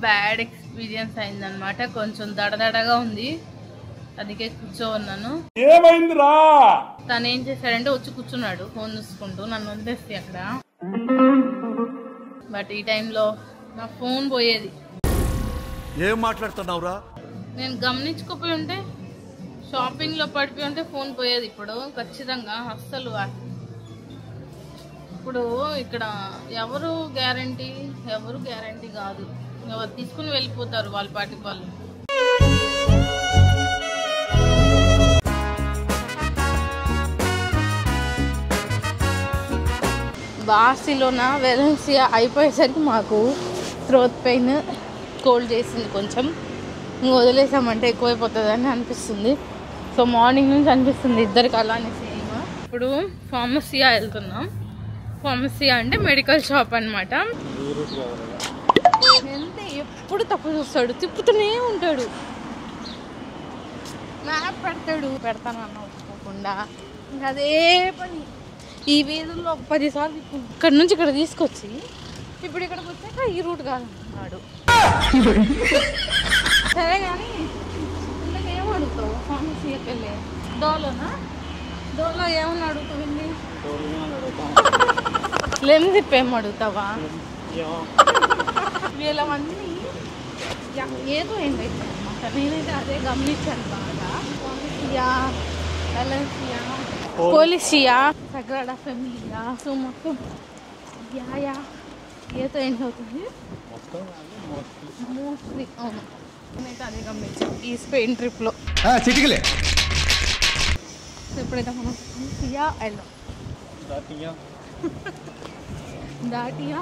Bad experience అయిందనమాట. కొంచెం దడదడగా ఉంది, అందుకే కూర్చోన్నాను. ఏమైందిరా? తను ఏం చేశాడంటే వచ్చి కూర్చున్నాడు ఫోన్ చూసుకుంటూ, నన్ను వదిలేసి అక్కడ. బట్ ఈ టైంలో నా ఫోన్ పోయేది. ఏం మాట్లాడుతున్నావురా? నేను గమనించుకోపోయి ఉంటే, షాపింగ్ లో పడిపోయి ఉంటే ఫోన్ పోయేది. ఇప్పుడు ఖచ్చితంగా అస్సలు ఇప్పుడు ఇక్కడ ఎవరు గ్యారంటీ కాదు. ఎవరు తీసుకుని వెళ్ళిపోతారు వాళ్ళ పాటికి వాళ్ళు. బార్సిలోనా వెలెన్సియా అయిపోయేసరికి మాకు థ్రోట్ పెయిన్, కోల్డ్ చేసింది కొంచెం. ఇంక వదిలేసామంటే ఎక్కువైపోతుందని అనిపిస్తుంది. సో మార్నింగ్ నుంచి అనిపిస్తుంది ఇద్దరికి అలానే సేమ్. ఇప్పుడు ఫార్మసియా వెళ్తున్నాం. ఫార్మసియా అంటే మెడికల్ షాప్ అనమాట. వెళ్తే ఎప్పుడు తప్పు చూస్తాడు, తిప్పుతూనే ఉంటాడు, మ్యాప్ పెడతానన్న ఒప్పుకోకుండా. ఇంకా అదే పని ఈ వీధుల్లో 10 సార్లు ఇక్కడ నుంచి ఇక్కడ తీసుకొచ్చి ఇప్పుడు ఇక్కడికి వచ్చాక ఈ రూట్ కాదన్నాడు. సరే కానీ ఇందుకు ఏం అడుగుతావు? ఫార్మసీకి వెళ్ళి డోలో ఏమని అడుగుతుంది? లెమ్జిప్ ఏం అడుగుతావా? వీళ్ళవన్నీ ఏదో ఏంటైతే అనమాట. నేనైతే అదే గమనించాను బాగా. ఫార్మసియా, వెలెన్సియా, పోలీసియా, సగ్రాడా ఫెమిలియా, సో మొత్తం యా ఏదో ఏంటవుతుంది మోస్ట్లీ. అవును, నేనైతే అదే గమనించాను ఈ స్పెయిన్ ట్రిప్లో. ఎప్పుడైతే మనం సియా వెళ్ళాం, దాటయ్యా.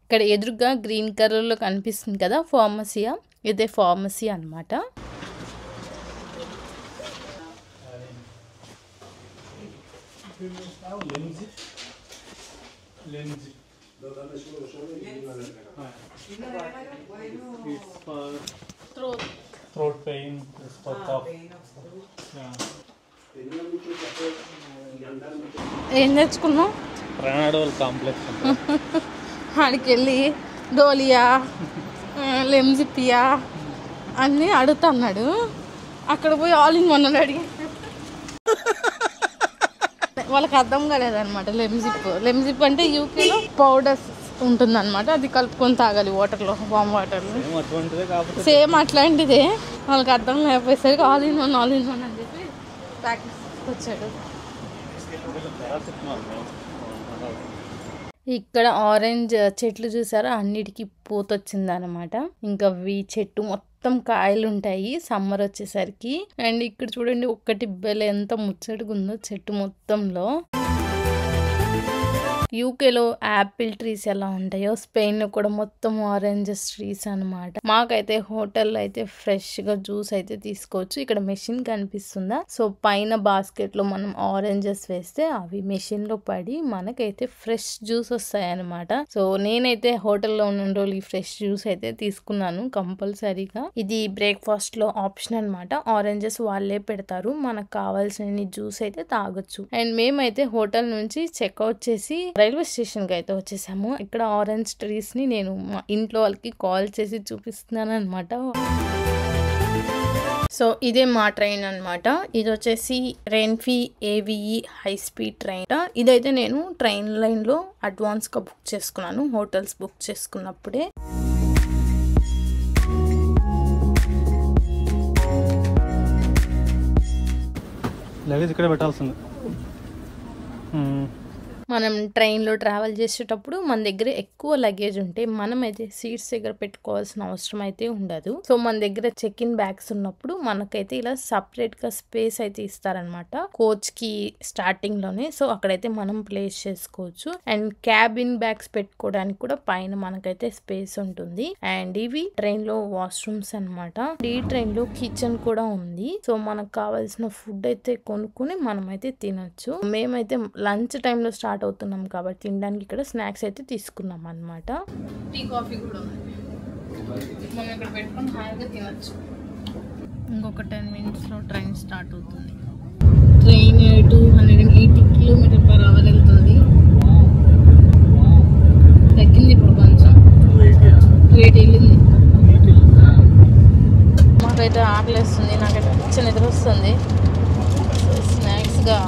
ఇక్కడ ఎదురుగా గ్రీన్ కలర్లో కనిపిస్తుంది కదా ఫార్మసియా, ఇదే ఫార్మసీ అనమాట. Throat pain, for cough. ఏం తెచ్చుకున్నావు? Ranadol complex. ఆడికి వెళ్ళి డోలియా, లెమ్జిపియా అన్నీ అడుగుతున్నాడు. అక్కడ పోయి ఆల్ ఇన్ వన్ అడిగి వాళ్ళకి అర్థం కాలేదన్నమాట. లెమ్జిప్ అంటే యూకేలో పౌడర్స్ ఉంటుందన్నమాట. అది కలుపుకొని తాగాలి వాటర్లో, వామ్ వాటర్లో. సేమ్ అట్లాంటిదే. వాళ్ళకి అర్థం లేకపోయేసరికి ఆల్ ఇన్ వన్ అని చెప్పి ప్రాక్టీస్ వచ్చాడు. ఇక్కడ ఆరెంజ్ చెట్లు చూసారా, అన్నిటికీ పూత వచ్చింది అనమాట. ఇంకా ఈ చెట్టు మొత్తం కాయలు ఉంటాయి సమ్మర్ వచ్చేసరికి. అండ్ ఇక్కడ చూడండి ఒక్కటి బెల్ ఎంత ముచ్చటగా ఉందో చెట్టు మొత్తంలో. యూకేలో యాపిల్ ట్రీస్ ఎలా ఉంటాయో స్పెయిన్ లో కూడా మొత్తం ఆరెంజెస్ ట్రీస్ అనమాట. మాకైతే హోటల్లో అయితే ఫ్రెష్ గా జ్యూస్ అయితే తీసుకోవచ్చు. ఇక్కడ మెషిన్ కనిపిస్తుందా? సో పైన బాస్కెట్ లో మనం ఆరెంజెస్ వేస్తే అవి మెషిన్ లో పడి మనకైతే ఫ్రెష్ జ్యూస్ వస్తాయి అనమాట. సో నేనైతే హోటల్లో ఉన్న రోజులు ఈ ఫ్రెష్ జ్యూస్ అయితే తీసుకున్నాను కంపల్సరీగా. ఇది బ్రేక్ఫాస్ట్ లో ఆప్షన్ అనమాట. ఆరెంజెస్ వాళ్ళే పెడతారు, మనకు కావాల్సిన జ్యూస్ అయితే తాగొచ్చు. అండ్ మేమైతే హోటల్ నుంచి చెక్అవుట్ చేసి రైల్వే స్టేషన్ కి అయితే వచ్చేసాము. ఇక్కడ ఆరెంజ్ ట్రీస్ ని నేను మా ఇంట్లో వాళ్ళకి కాల్ చేసి చూపిస్తున్నాను అనమాట. సో ఇదే మా ట్రైన్ అనమాట. ఇది వచ్చేసి రెన్ఫీ ఏవిఈ హై స్పీడ్ ట్రైన్. ఇదైతే నేను ట్రైన్ లైన్ లో అడ్వాన్స్ గా బుక్ చేసుకున్నాను, హోటల్స్ బుక్ చేసుకున్నప్పుడే. లగేజ్ ఇక్కడ పెట్టాల్సింది. మనం ట్రైన్లో ట్రావెల్ చేసేటప్పుడు మన దగ్గర ఎక్కువ లగేజ్ ఉంటే మనం అయితే సీట్స్ దగ్గర పెట్టుకోవాల్సిన అవసరం అయితే ఉండదు. సో మన దగ్గర చెక్ ఇన్ బ్యాగ్స్ ఉన్నప్పుడు మనకైతే ఇలా సపరేట్ గా స్పేస్ అయితే ఇస్తారనమాట కోచ్ కి స్టార్టింగ్ లోనే. సో అక్కడైతే మనం ప్లేస్ చేసుకోవచ్చు. అండ్ క్యాబిన్ బ్యాగ్స్ పెట్టుకోవడానికి కూడా పైన మనకైతే స్పేస్ ఉంటుంది. అండ్ ఇవి ట్రైన్ లో వాష్రూమ్స్ అనమాట. ఈ ట్రైన్ లో కిచెన్ కూడా ఉంది. సో మనకు కావాల్సిన ఫుడ్ అయితే కొనుక్కుని మనం అయితే తినొచ్చు. మేమైతే లంచ్ టైమ్ లో స్టార్ట్ అవుతున్నాం కాబట్టి తినడానికి ఇక్కడ స్నాక్స్ అయితే తీసుకున్నాం అన్నమాట. టీ కాఫీ కూడా ఉంది, మనం ఇక్కడ పెట్టుకొని హాయిగా తినొచ్చు. ఇంకొక 10 minutes లో ట్రైన్ స్టార్ట్ అవుతుంది. ట్రైన్ 280 km/h వెళ్తుంది. ఆకలిస్తుంది, నాకైతే పిచ్చి నిద్ర వస్తుంది. స్నాక్స్గా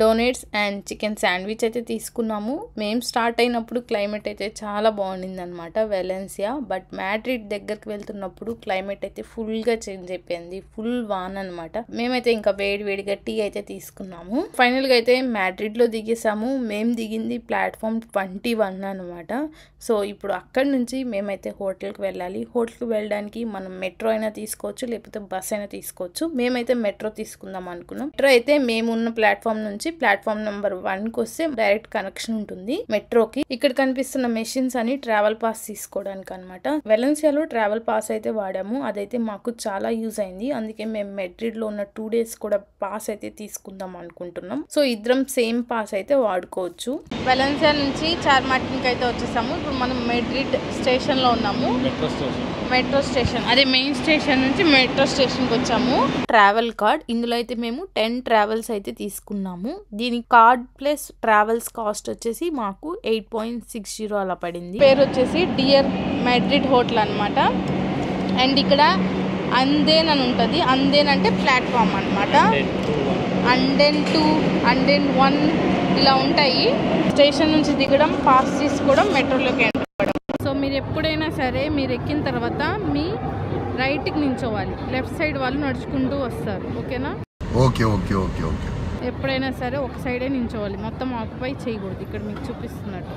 డోనట్స్ అండ్ చికెన్ శాండ్విచ్ అయితే తీసుకున్నాము. మేము స్టార్ట్ అయినప్పుడు క్లైమేట్ అయితే చాలా బాగుండింది అనమాట వెలెన్సియా. బట్ మ్యాడ్రిడ్ దగ్గరికి వెళ్తున్నప్పుడు క్లైమేట్ అయితే ఫుల్గా చేంజ్ అయిపోయింది, ఫుల్ వాన్ అనమాట. మేమైతే ఇంకా వేడిగా టీ అయితే తీసుకున్నాము. ఫైనల్గా అయితే మ్యాడ్రిడ్లో దిగేసాము. మేము దిగింది ప్లాట్ఫామ్ 21 అనమాట. సో ఇప్పుడు అక్కడి నుంచి మేమైతే హోటల్కి వెళ్ళాలి. హోటల్కి వెళ్ళడానికి మనం మెట్రో అయినా తీసుకోవచ్చు, లేకపోతే బస్ అయినా తీసుకోవచ్చు. మేమైతే మెట్రో తీసుకుందాం అనుకున్నాం. మెట్రో అయితే మేమున్న ప్లాట్ఫామ్ నుంచి ప్లాట్ఫామ్ నెంబర్ 1కి వస్తే డైరెక్ట్ కనెక్షన్ ఉంటుంది మెట్రోకి. ఇక్కడ కనిపిస్తున్న మెషిన్స్ అని ట్రావెల్ పాస్ తీసుకోవడానికి అనమాట. వెలెన్సియాలో ట్రావెల్ పాస్ అయితే వాడాము, అదైతే మాకు చాలా యూజ్ అయింది. అందుకే మేము మెడ్రిడ్ లో ఉన్న 2 days కూడా పాస్ అయితే తీసుకుందాం అనుకుంటున్నాం. సో ఇద్దరం సేమ్ పాస్ అయితే వాడుకోవచ్చు. వెలెన్సియా నుంచి చార్మార్టిన్కి అయితే వచ్చేసాము. ఇప్పుడు మనం మెడ్రిడ్ స్టేషన్ లో ఉన్నాము. మెట్రో స్టేషన్ అదే మెయిన్ స్టేషన్ నుంచి మెట్రో స్టేషన్కి వచ్చాము. ట్రావెల్ కార్డ్, ఇందులో అయితే మేము 10 ట్రావెల్స్ అయితే తీసుకున్నాము. దీని కార్డ్ ప్లస్ ట్రావెల్స్ కాస్ట్ వచ్చేసి మాకు 8.60 అలా పడింది. పేరు వచ్చేసి డియర్ మెడ్రిడ్ హోటల్ అనమాట. అండ్ ఇక్కడ అందేన్ అని ఉంటుంది. అందేన్ అంటే ప్లాట్ఫామ్ అనమాట. అండెన్ 2, అండెన్ 1 ఇలా ఉంటాయి. స్టేషన్ నుంచి దిగడం, పాస్ తీసుకోవడం, మెట్రోలోకి ఎంటర్ అవ్వడం. సో మీరు ఎప్పుడైనా సరే మీరు ఎక్కిన తర్వాత మీ రైట్కి నించోవాలి, లెఫ్ట్ సైడ్ వాళ్ళు నడుచుకుంటూ వస్తారు. ఓకేనా? Okay okay okay okay. ఎప్పుడైనా సరే ఒక సైడే నించోవాలి, మొత్తం ఆక్యుపై చేయకూడదు. ఇక్కడ మీకు చూపిస్తున్నట్టు.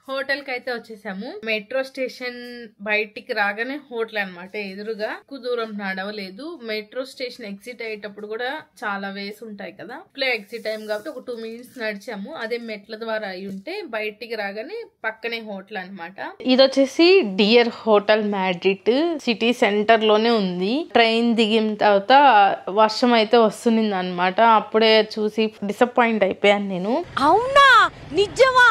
హోటల్కి అయితే వచ్చేసాము. మెట్రో స్టేషన్ బయటికి రాగానే హోటల్ అనమాట. ఎదురుగా ఎక్కువ దూరం నడవలేదు. మెట్రో స్టేషన్ ఎగ్జిట్ అయ్యేటప్పుడు కూడా చాలా వేస్ ఉంటాయి కదా, ఇప్పుడే ఎగ్జిట్ అయ్యాము కాబట్టి ఒక 2 minutes నడిచాము. అదే మెట్ల ద్వారా అయి ఉంటే బయటికి రాగానే పక్కనే హోటల్ అనమాట. ఇది వచ్చేసి dear hotel Madrid city centre లోనే ఉంది. ట్రైన్ దిగిన తర్వాత వర్షం అయితే వస్తుంది అనమాట. అప్పుడే చూసి డిసప్పాయింట్ అయిపోయాను నేను. అవునా, నిజమా?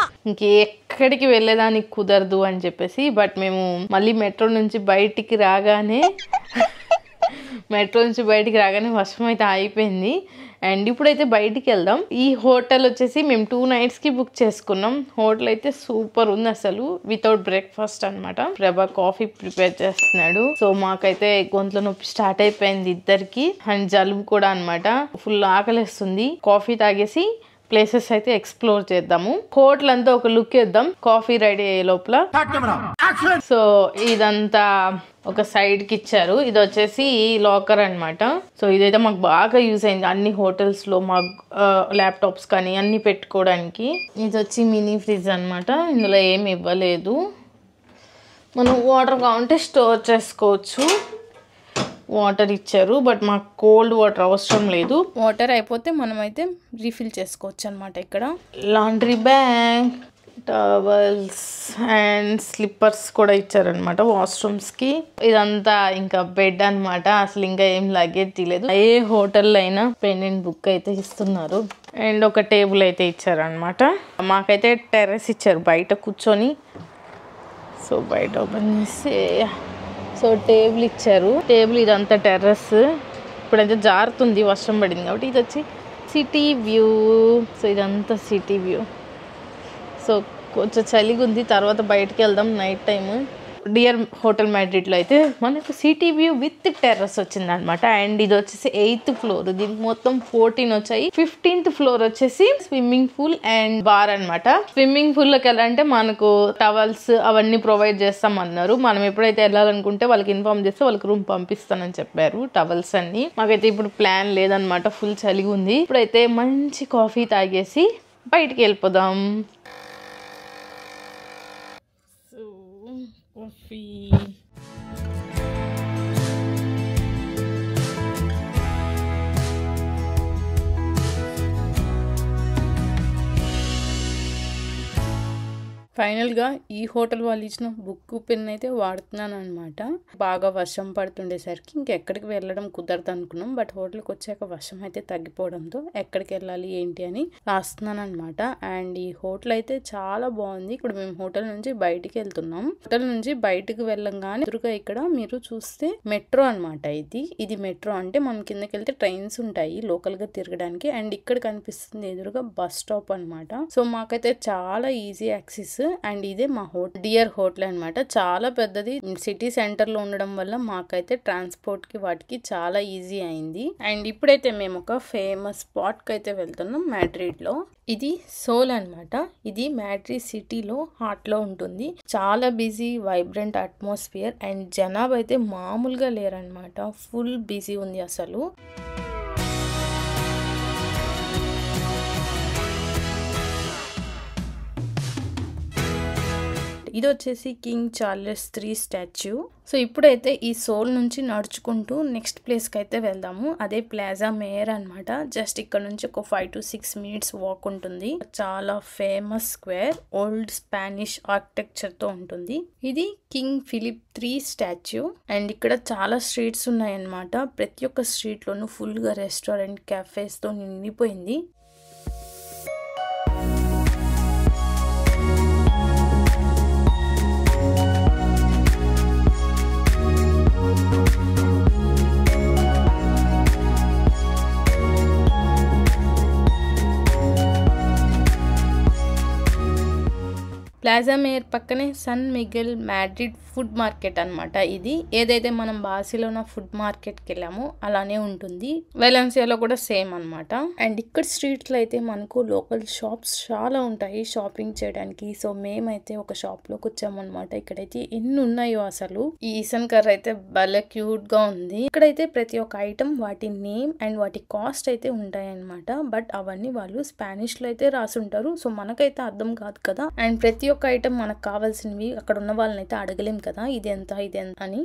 ఎక్కడికి వెళ్ళేదానికి కుదరదు అని చెప్పేసి, బట్ మేము మళ్ళీ మెట్రో నుంచి బయటికి రాగానే వర్షం అయితే అయిపోయింది. అండ్ ఇప్పుడైతే బయటికి వెళ్దాం. ఈ హోటల్ వచ్చేసి మేము 2 nights కి బుక్ చేసుకున్నాం. హోటల్ అయితే సూపర్ ఉంది అసలు, వితౌట్ బ్రేక్ఫాస్ట్ అనమాట. ప్రభా కాఫీ ప్రిపేర్ చేస్తున్నాడు. సో మాకైతే గొంతులో నొప్పి స్టార్ట్ అయిపోయింది ఇద్దరికి, అండ్ జలుబు కూడా అనమాట. ఫుల్ ఆకలిస్తుంది. కాఫీ తాగేసి ప్లేసెస్ అయితే ఎక్స్ప్లోర్ చేద్దాము. హోటల్ అంతా ఒక లుక్ వేద్దాం కాఫీ రెడీ అయ్యే లోపల. సో ఇదంతా ఒక సైడ్ కి ఇచ్చారు. ఇది వచ్చేసి లాకర్ అనమాట. సో ఇదైతే మాకు బాగా యూజ్ అయింది అన్ని హోటల్స్ లో, మా ల్యాప్టాప్స్ కానీ అన్ని పెట్టుకోవడానికి. ఇది వచ్చి మినీ ఫ్రిడ్జ్ అనమాట. ఇందులో ఏమి ఇవ్వలేదు, మనం వాటర్ కావాలంటే స్టోర్ చేసుకోవచ్చు. వాటర్ ఇచ్చారు, బట్ మాకు కోల్డ్ వాటర్ అవసరం లేదు. వాటర్ అయిపోతే మనం అయితే రీఫిల్ చేసుకోవచ్చు అనమాట. ఇక్కడ laundry bag, towels and slippers కూడా ఇచ్చారనమాట వాష్రూమ్స్కి. ఇదంతా ఇంకా బెడ్ అనమాట. అసలు ఇంకా ఏం లగేజ్ తీయలేదు. ఏ హోటల్లో అయినా పెండెంట్ బుక్ అయితే ఇస్తున్నారు. అండ్ ఒక టేబుల్ అయితే ఇచ్చారనమాట. మాకైతే టెర్రస్ ఇచ్చారు బయట కూర్చొని. సో బయట ఓపెన్ చేసి సో టేబుల్ ఇచ్చారు. టేబుల్ ఇదంతా టెర్రస్. ఇప్పుడైతే జారుతుంది, వర్షం పడింది కాబట్టి. ఇది వచ్చి సిటీ వ్యూ. సో ఇదంతా సిటీ వ్యూ. సో కొంచెం చలిగా ఉంది, తర్వాత బయటకు వెళ్దాం నైట్ టైమ్. డియర్ హోటల్ మ్యాడ్రిడ్లో అయితే మనకు సిటీ వ్యూ విత్ టెర్రస్ వచ్చింది అనమాట. అండ్ ఇది వచ్చేసి 8th floor. దీనికి మొత్తం 14 వచ్చాయి. 15th floor వచ్చేసి స్విమ్మింగ్ పూల్ అండ్ బార్ అనమాట. స్విమ్మింగ్ పూల్ లోకి వెళ్ళాలంటే మనకు టవల్స్ అవన్నీ ప్రొవైడ్ చేస్తాం అన్నారు. మనం ఎప్పుడైతే వెళ్ళాలనుకుంటే వాళ్ళకి ఇన్ఫార్మ్ చేస్తే వాళ్ళకి రూమ్ పంపిస్తానని చెప్పారు. టవల్స్ అన్ని మాకైతే ఇప్పుడు ప్లాన్ లేదనమాట, ఫుల్ చలిగా ఉంది. ఇప్పుడైతే మంచి కాఫీ తాగేసి బయటికి వెళ్ళిపోదాం. Coffee. ఫైనల్గా ఈ హోటల్ వాళ్ళు ఇచ్చిన బుక్ పెన్ అయితే వాడుతున్నాను అనమాట. బాగా వర్షం పడుతుండేసరికి ఇంకెక్కడికి వెళ్ళడం కుదరదు అనుకున్నాం. బట్ హోటల్కి వచ్చాక వర్షం అయితే తగ్గిపోవడంతో ఎక్కడికి వెళ్ళాలి ఏంటి అని రాస్తున్నాను అనమాట. అండ్ ఈ హోటల్ అయితే చాలా బాగుంది. ఇప్పుడు మేము హోటల్ నుంచి బయటికి వెళ్తున్నాం. హోటల్ నుంచి బయటకు వెళ్ళంగానే ఎదురుగా ఇక్కడ మీరు చూస్తే మెట్రో అనమాట. ఇది మెట్రో అంటే మనం కిందకి వెళ్తే ట్రైన్స్ ఉంటాయి లోకల్ గా తిరగడానికి. అండ్ ఇక్కడ కనిపిస్తుంది ఎదురుగా బస్ స్టాప్ అనమాట. సో మాకైతే చాలా ఈజీ యాక్సెస్. అండ్ ఇదే మా డియర్ హోటల్ అనమాట. చాలా పెద్దది, సిటీ సెంటర్ లో ఉండడం వల్ల మాకైతే ట్రాన్స్పోర్ట్ కి వాటికి చాలా ఈజీ అయింది. అండ్ ఇప్పుడైతే మేము ఒక ఫేమస్ స్పాట్ కి అయితే వెళ్తున్నాం మాడ్రిడ్ లో. ఇది సోల్ అనమాట. ఇది మాడ్రిడ్ సిటీలో హార్ట్ లో ఉంటుంది. చాలా బిజీ వైబ్రెంట్ అట్మాస్ఫియర్. అండ్ జనాభా అయితే మామూలుగా లేరనమాట. ఫుల్ బిజీ ఉంది అసలు. ఇది వచ్చేసి king Charles III statue. So ఇప్పుడైతే ఈ సోల్ నుంచి నడుచుకుంటూ నెక్స్ట్ ప్లేస్కి అయితే వెళ్దాము. అదే ప్లాజా మేయర్ అనమాట. జస్ట్ ఇక్కడ నుంచి ఒక 5 to 6 minutes వాక్ ఉంటుంది. చాలా famous square, old Spanish architecture తో ఉంటుంది. ఇది king Philip III statue. And ఇక్కడ చాలా స్ట్రీట్స్ ఉన్నాయన్నమాట. ప్రతి ఒక్క స్ట్రీట్ లోనూ ఫుల్ గా రెస్టారెంట్, క్యాఫేస్ తో నిండిపోయింది. ప్లాజా మేయర్ పక్కనే San Miguel Madrid food market అనమాట. ఇది ఏదైతే మనం బార్సిలోనా ఫుడ్ మార్కెట్కి వెళ్ళామో అలానే ఉంటుంది. వెలెన్సియాలో కూడా సేమ్ అనమాట. అండ్ ఇక్కడ స్ట్రీట్స్ లో అయితే మనకు లోకల్ షాప్స్ చాలా ఉంటాయి షాపింగ్ చేయడానికి. సో మేమైతే ఒక షాప్ లోకి వచ్చామన్నమాట. ఇక్కడైతే ఎన్ని ఉన్నాయో అసలు. ఈ ఈసన్ కర్ర అయితే భలే క్యూట్ గా ఉంది. ఇక్కడైతే ప్రతి ఒక్క ఐటమ్ వాటి నేమ్ అండ్ వాటి కాస్ట్ అయితే ఉంటాయి అనమాట. బట్ అవన్నీ వాళ్ళు స్పానిష్ లో అయితే రాసి ఉంటారు. సో మనకైతే అర్థం కాదు కదా. అండ్ ప్రతి ఒక్క ఐటమ్ మనకు కావాల్సినవి అక్కడ ఉన్న వాళ్ళని అయితే అడగలేం కదా, ఇది ఎంత అని.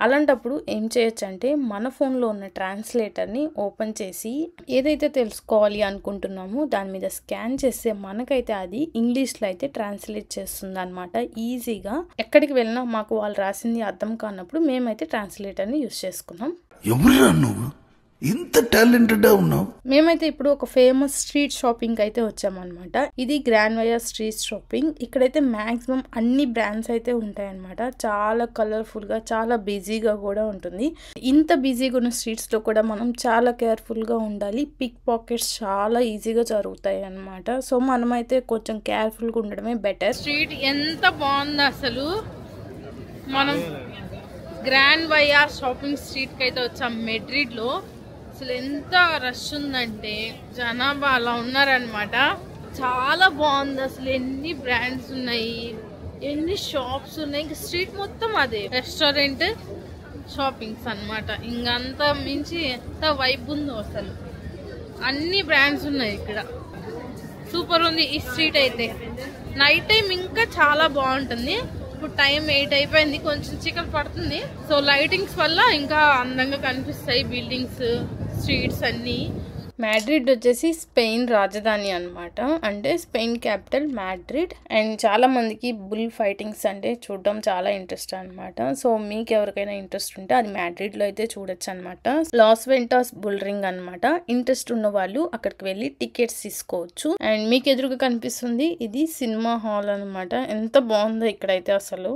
అలాంటప్పుడు ఏం చేయొచ్చు అంటే మన ఫోన్లో ఉన్న ట్రాన్స్లేటర్ని ఓపెన్ చేసి ఏదైతే తెలుసుకోవాలి అనుకుంటున్నామో దాని మీద స్కాన్ చేస్తే మనకైతే అది ఇంగ్లీష్లో అయితే ట్రాన్స్లేట్ చేస్తుంది అనమాట ఈజీగా. ఎక్కడికి వెళ్ళినా మాకు వాళ్ళు రాసింది అర్థం కానప్పుడు మేమైతే ట్రాన్స్లేటర్ని యూజ్ చేసుకున్నాం. ఎవరురా నువ్వు ఇంత టాలెంటెడ్ ఉన్నావు? మేమైతే ఇప్పుడు ఒక ఫేమస్ స్ట్రీట్ షాపింగ్ అయితే వచ్చామన్నమాట. ఇది గ్రాండ్ వయా స్ట్రీట్ షాపింగ్. ఇక్కడైతే మాక్సిమం అన్ని బ్రాండ్స్ అయితే ఉంటాయన్నమాట. చాలా కలర్ఫుల్ గా, చాలా బిజీగా కూడా ఉంటుంది. ఇంత బిజీగా ఉన్న స్ట్రీట్స్ లో కూడా మనం చాలా కేర్ఫుల్ గా ఉండాలి. పిక్ పాకెట్స్ చాలా ఈజీగా జరుగుతాయి అన్నమాట. సో మనమైతే కొంచెం కేర్ఫుల్ గా ఉండడమే బెటర్. స్ట్రీట్ ఎంత బాగుంది అసలు. మనం గ్రాండ్ వయా షాపింగ్ స్ట్రీట్ కి అయితే వచ్చాం మాడ్రిడ్ లో. అసలు ఎంత రష్ ఉందంటే జనాభా అలా ఉన్నారనమాట. చాలా బాగుంది అసలు. ఎన్ని బ్రాండ్స్ ఉన్నాయి, ఎన్ని షాప్స్ ఉన్నాయి. ఇంకా స్ట్రీట్ మొత్తం అదే రెస్టారెంట్, షాపింగ్స్ అనమాట. ఇంకంత మించి ఎంత వైబ్ ఉందో అసలు. అన్ని బ్రాండ్స్ ఉన్నాయి ఇక్కడ. సూపర్ ఉంది ఈ స్ట్రీట్ అయితే. నైట్ టైం ఇంకా చాలా బాగుంటుంది. ఇప్పుడు టైం 8 అయిపోయింది, కొంచెం చీకటి పడుతుంది. సో లైటింగ్స్ వల్ల ఇంకా అందంగా కనిపిస్తాయి బిల్డింగ్స్, స్ట్రీట్స్ అన్ని. మాడ్రిడ్ వచ్చేసి స్పెయిన్ రాజధాని అనమాట. అంటే స్పెయిన్ క్యాపిటల్ మాడ్రిడ్. అండ్ చాలా మందికి బుల్ ఫైటింగ్స్ అంటే చూడడం చాలా ఇంట్రెస్ట్ అనమాట. సో మీకు ఎవరికైనా ఇంట్రెస్ట్ ఉంటే అది మాడ్రిడ్ లో అయితే చూడొచ్చు అనమాట. లాస్ వెంటాస్ బుల్ రింగ్ అనమాట. ఇంట్రెస్ట్ ఉన్న వాళ్ళు అక్కడికి వెళ్ళి టికెట్స్ తీసుకోవచ్చు. అండ్ మీకు ఎదురుగా కనిపిస్తుంది ఇది సినిమా హాల్ అనమాట. ఎంత బాగుందో ఇక్కడైతే అసలు.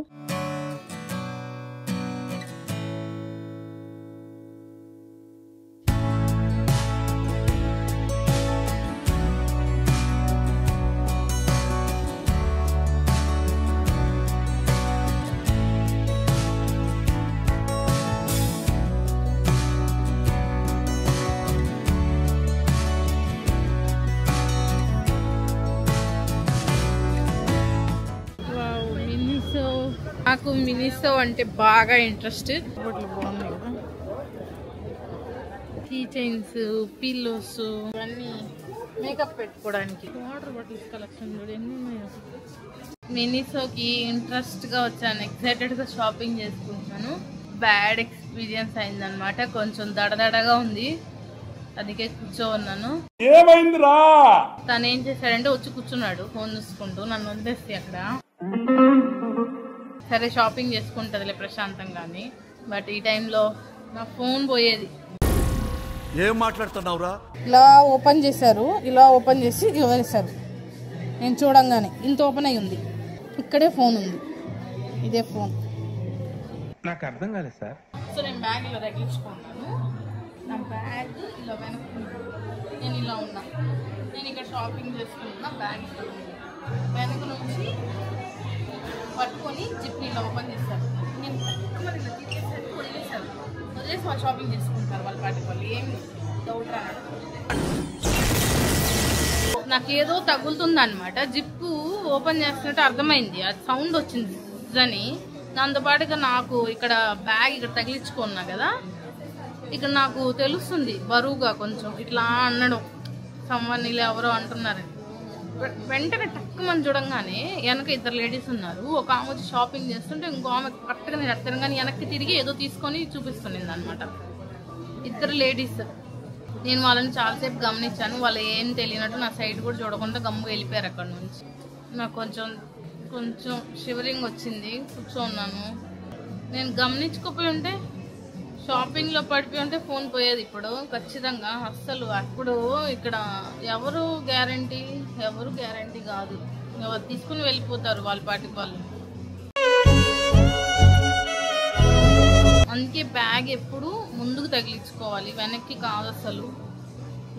నాకు మినిసో అంటే బాగా ఇంట్రెస్ట్. బాగున్నాయి కదా, కీ చైన్స్, పిల్లోస్, ఇవన్నీ మేకప్ పెట్టుకోవడానికి. వాటర్ బాటిల్స్ కలెక్షన్ కూడా ఎన్ని ఉన్నాయో. మినిసోకి ఇంట్రెస్ట్ గా వచ్చాను, ఎక్సైటెడ్ గా షాపింగ్ చేసుకుంటున్నాను. బ్యాడ్ ఎక్స్పీరియన్స్ అయిందనమాట. కొంచెం దడదడగా ఉంది. అందుకే కూర్చోన్నాను. ఏమైందిరా? తను ఏం చేశాడంటే వచ్చి కూర్చున్నాడు ఫోన్ చూసుకుంటూ, నన్ను వదిలేసి అక్కడ. సరే షాపింగ్ చేసుకుంటుందిలే ప్రశాంతంగాని, బట్ ఈ టైంలో నా ఫోన్ పోయేది. ఏం మాట్లాడుతున్నావురా? ఇలా ఓపెన్ చేశారు, ఇలా ఓపెన్ చేసి వేశారు. నేను చూడంగానే ఇంత ఓపెన్ అయి ఉంది, ఇక్కడే ఫోన్ ఉంది, ఇదే ఫోన్. నాకు అర్థం కాలేదు సార్. సో నేను బ్యాగ్ ఇలా తగిలించుకున్నాను. నా బ్యాగ్ ఇలా వెనక్కి, నేను ఇలా ఉన్నా, నేను ఇక్కడ షాపింగ్ చేసుకున్నా. బ్యాగ్ ఇక్కడ ఉంది, వెనక నుంచి పట్టుకొని జిప్ని ఇలా ఓపెన్ చేస్తారు. నేను ఇలా తీసేసరికి వదిలేసి వాళ్ళు షాపింగ్ చేసుకుంటారు వాళ్ళ పాటికి వాళ్ళు. ఏమి డౌట్ రాదు. నాకేదో తగులుతుంది అనమాట. జిప్పు ఓపెన్ చేస్తున్నట్టు అర్థమైంది, అది సౌండ్ వచ్చింది అని. దాంతోపాటుగా నాకు ఇక్కడ బ్యాగ్ ఇక్కడ తగిలించుకున్నా కదా, ఇక్కడ నాకు తెలుస్తుంది బరువుగా కొంచెం ఇట్లా అనడం, సమ్మన్ ఇలా ఎవరో అంటున్నారని. వెంటనే టక్కుమని చూడంగానే వెనక ఇద్దరు లేడీస్ ఉన్నారు. ఒక ఆమె వచ్చి షాపింగ్ చేస్తుంటే ఇంకో ఆమె కరెక్ట్గా నేను అట్టగానే వెనక్కి తిరిగి ఏదో తీసుకొని చూపిస్తుంది అనమాట. ఇద్దరు లేడీస్. నేను వాళ్ళని చాలాసేపు గమనించాను. వాళ్ళు ఏం తెలియనట్టు నా సైడ్ కూడా చూడకుండా గమ్ము వెళ్ళిపోయారు అక్కడ నుంచి. నాకు కొంచెం షివరింగ్ వచ్చింది, కూర్చోన్నాను. నేను గమనించుకోపోయి ఉంటే, షాపింగ్లో పడిపోయి ఉంటే ఫోన్ పోయేది ఇప్పుడు ఖచ్చితంగా. అస్సలు అప్పుడు ఇక్కడ ఎవరు గ్యారంటీ కాదు, ఎవరు తీసుకుని వెళ్ళిపోతారు వాళ్ళ పాటికి వాళ్ళు. అందుకే బ్యాగ్ ఎప్పుడు ముందుకు తగిలించుకోవాలి, వెనక్కి కాదు అసలు.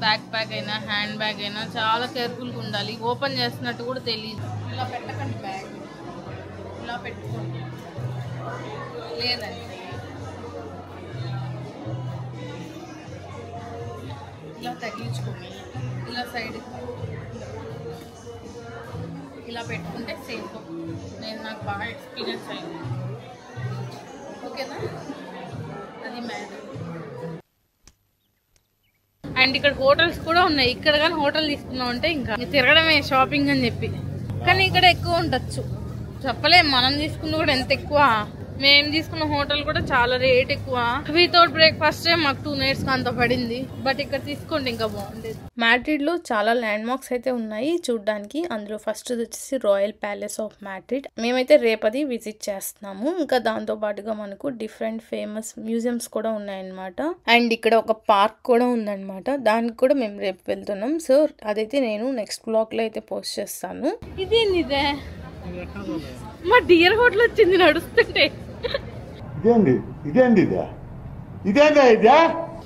బ్యాక్ ప్యాక్ అయినా హ్యాండ్ బ్యాగ్ అయినా చాలా కేర్ఫుల్గా ఉండాలి. ఓపెన్ చేస్తున్నట్టు కూడా తెలియదు. ఇలా పెట్టకండి బ్యాగ్, ఇలా పెట్టుకోండి. లేదండి ఇలా తగిలించుకోండి, ఇలా సైడ్ ఇలా పెట్టుకుంటే సేఫ్. నాకు బాగా ఎక్స్పీరియన్స్ అయింది. ఓకేనా? అది మ్యాటర్. అండ్ ఇక్కడ హోటల్స్ కూడా ఉన్నాయి. ఇక్కడ కానీ హోటల్ తీసుకున్నాం అంటే ఇంకా తిరగడమే షాపింగ్ అని చెప్పి. కానీ ఇక్కడ ఎక్కువ ఉండొచ్చు, చెప్పలేం. మనం తీసుకున్న కూడా ఎంత ఎక్కువ. మేము తీసుకున్న హోటల్ కూడా చాలా రేట్ ఎక్కువ. వితౌట్ బ్రేక్ఫాస్ట్ మాకు 2 nights అంత పడింది. బట్ ఇక్కడ తీసుకోండి ఇంకా బాగుండేది. మాడ్రిడ్ లో చాలా ల్యాండ్ మార్క్స్ అయితే ఉన్నాయి చూడడానికి. అందులో ఫస్ట్ వచ్చేసి రాయల్ ప్యాలెస్ ఆఫ్ మాడ్రిడ్. మేమైతే రేపది విజిట్ చేస్తున్నాము. ఇంకా దాంతో పాటుగా మనకు డిఫరెంట్ ఫేమస్ మ్యూజియంస్ కూడా ఉన్నాయన్నమాట. అండ్ ఇక్కడ ఒక పార్క్ కూడా ఉందన్నమాట, దానికి కూడా మేము రేపు వెళ్తున్నాం. సో అదైతే నేను నెక్స్ట్ బ్లాగ్ లో అయితే పోస్ట్ చేస్తాను. ఇదే మా డియర్ హోటల్ వచ్చింది నడుస్తుంటే.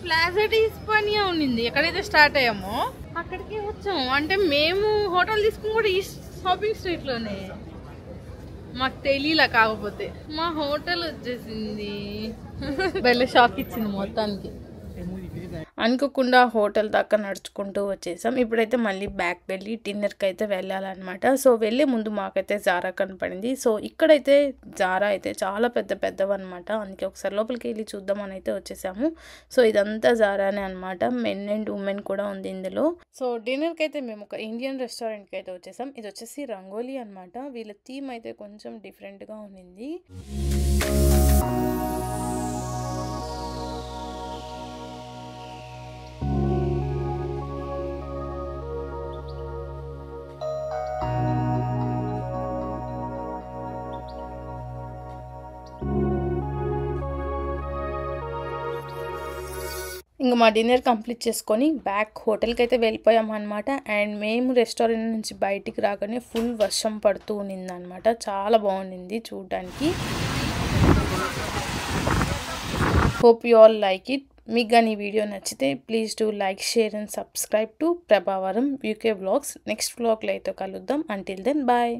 ప్లాజా డి ఇస్పానియా ఉన్నింది. ఎక్కడైతే స్టార్ట్ అయ్యామో అక్కడికి వచ్చాము. అంటే మేము హోటల్ తీసుకుని కూడా ఈ షాపింగ్ స్ట్రీట్ లోనే. మాకు తెలియలా, కాకపోతే మా హోటల్ వచ్చేసింది. వెళ్ళి షాక్ ఇచ్చింది మొత్తానికి. అనుకోకుండా హోటల్ దాకా నడుచుకుంటూ వచ్చేసాం. ఇప్పుడైతే మళ్ళీ బ్యాక్ వెళ్ళి డిన్నర్కి అయితే వెళ్ళాలన్నమాట. సో వెళ్ళే ముందు మాకైతే జారా కనపడింది. సో ఇక్కడైతే జారా అయితే చాలా పెద్దవన్నమాట. అందుకే ఒకసారి లోపలికి వెళ్ళి చూద్దామని అయితే వచ్చేసాము. సో ఇదంతా జారానే అనమాట. మెన్ అండ్ ఉమెన్ కూడా ఉంది ఇందులో. సో డిన్నర్కి అయితే మేము ఒక ఇండియన్ రెస్టారెంట్కి అయితే వచ్చేసాం. ఇది వచ్చేసి రంగోలీ అనమాట. వీళ్ళ థీమ్ అయితే కొంచెం డిఫరెంట్గా ఉన్నింది. ఇంకా మా డిన్నర్ కంప్లీట్ చేసుకొని బ్యాక్ హోటల్కి అయితే వెళ్ళిపోయాం అనమాట. అండ్ మేము రెస్టారెంట్ నుంచి బయటికి రాగానే ఫుల్ వర్షం పడుతూ ఉన్నింది అనమాట. చాలా బాగుండింది చూడడానికి. Hope you all like it. మీకు కానీ ఈ వీడియో నచ్చితే please do like, share and subscribe to Prabhavaram UK vlogs. Next వ్లాగ్లో అయితే కలుద్దాం. Until then bye.